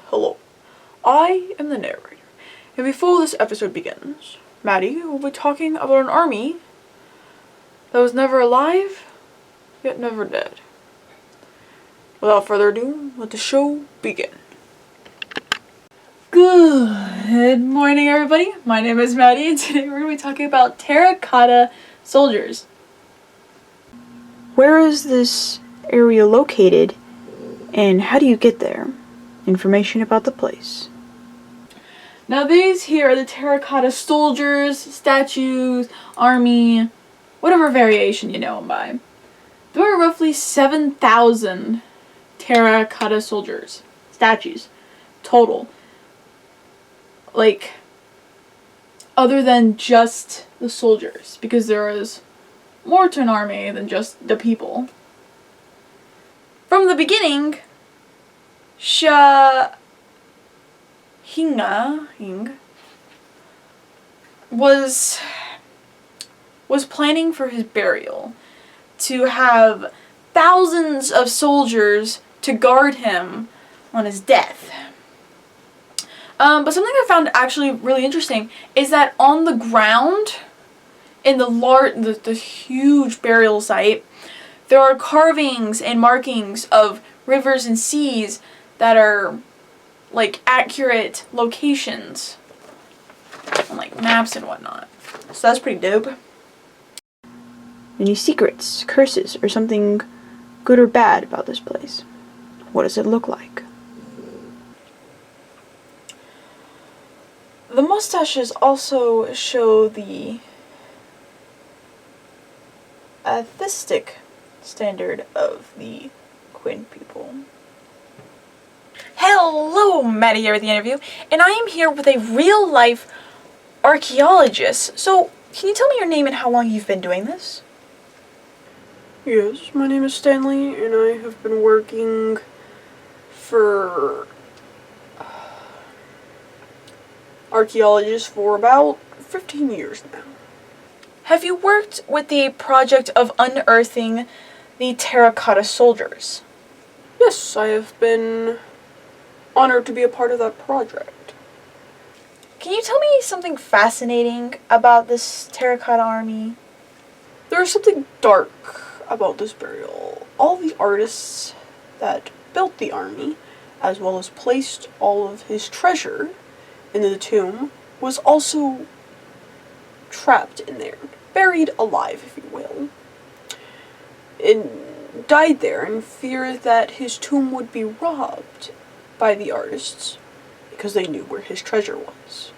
Hello, I am the narrator, and before this episode begins, Maddie will be talking about an army that was never alive, yet never dead. Without further ado, let the show begin. Good morning, everybody. My name is Maddie, and today we're going to be talking about terracotta soldiers. Where is this area located, and how do you get there? Information about the place. Now these here are the terracotta soldiers, statues, army, whatever variation you know them by. There are roughly 7,000 terracotta soldiers, statues, total. Like, other than just the soldiers, because there is more to an army than just the people. From the beginning, Hing was planning for his burial to have thousands of soldiers to guard him on his death. But something I found actually really interesting is that on the ground in the huge burial site, there are carvings and markings of rivers and seas that are like accurate locations on like maps and whatnot. So that's pretty dope. Any secrets, curses, or something good or bad about this place? What does it look like? The mustaches also show the aesthetic standard of the Quinn people. Hello, Maddie here with the interview, and I am here with a real-life archaeologist. So, can you tell me your name and how long you've been doing this? Yes, my name is Stanley, and I have been working for archaeologists for about 15 years now. Have you worked with the project of unearthing the terracotta soldiers? Yes, I have been honored to be a part of that project. Can you tell me something fascinating about this terracotta army? There is something dark about this burial. All the artists that built the army, as well as placed all of his treasure into the tomb, was also trapped in there, buried alive, if you will, and died there in fear that his tomb would be robbed by the artists because they knew where his treasure was.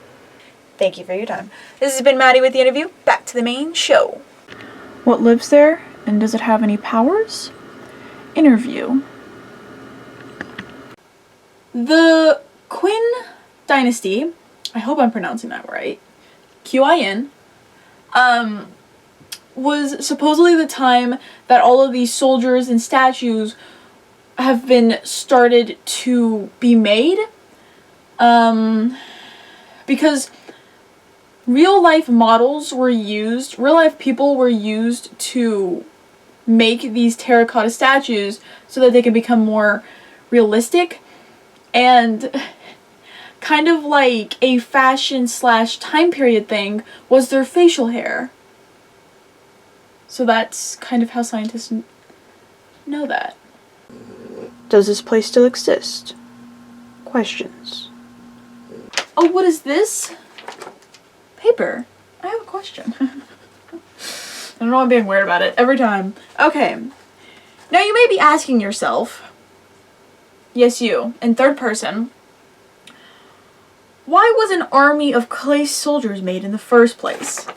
Thank you for your time. This has been Maddie with the interview. Back to the main show. What lives there, and does it have any powers? Interview. The Quinn dynasty, I hope I'm pronouncing that right, Quin, was supposedly the time that all of these soldiers and statues have been started to be made, because real life people were used to make these terracotta statues so that they could become more realistic, and kind of like a fashion / time period thing was their facial hair. So that's kind of how scientists know that. Does this place still exist? Questions. Oh, what is this? Paper. I have a question. I don't know why I'm being weird about it every time. Okay. Now you may be asking yourself, yes you, in third person, why was an army of clay soldiers made in the first place?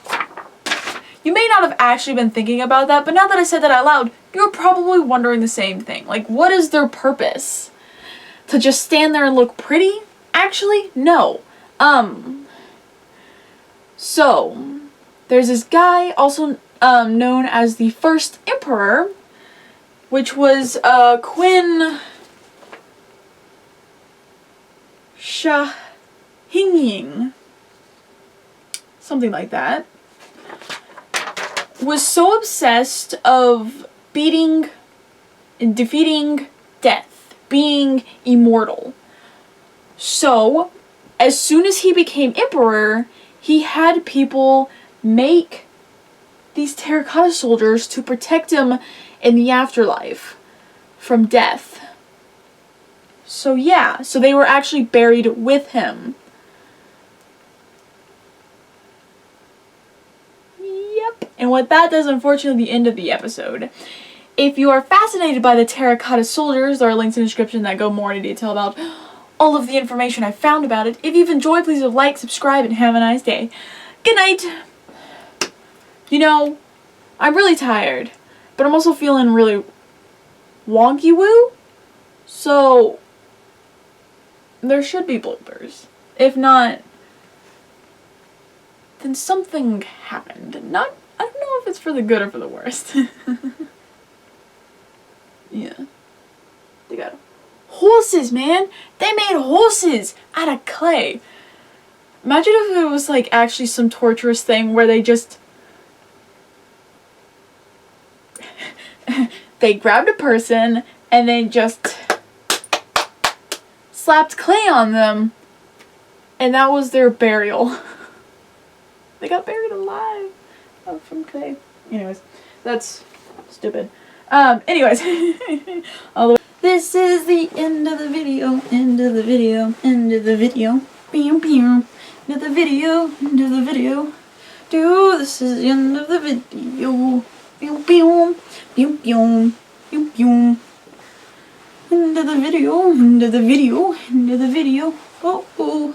You may not have actually been thinking about that, but now that I said that out loud, you're probably wondering the same thing. Like, what is their purpose? To just stand there and look pretty? Actually, no. So, there's this guy, also known as the first emperor, which was Quinn Hing, something like that, was so obsessed of beating and defeating death, being immortal, So, as soon as he became emperor, he had people make these terracotta soldiers to protect him in the afterlife from death. So yeah, so they were actually buried with him. Yep. And what that does, unfortunately, the end of the episode. If you are fascinated by the terracotta soldiers, there are links in the description that go more into detail about all of the information I found about it. If you've enjoyed, please like, subscribe, and have a nice day. Good night! You know, I'm really tired, but I'm also feeling really wonky woo, so there should be bloopers. If not, then something happened. I don't know if it's for the good or for the worst. Yeah. They got horses, man! They made horses out of clay. Imagine if it was like actually some torturous thing where they just they grabbed a person and then just slapped clay on them, and that was their burial. They got buried alive from clay. Anyways, that's stupid. Anyways, this is the end of the video, end of the video, end of the video. Pew pew. End of the video, end of the video. This is the end of the video. Pew pew. Pew pew. Pew pew. End of the video, end of the video, end of the video. Oh oh.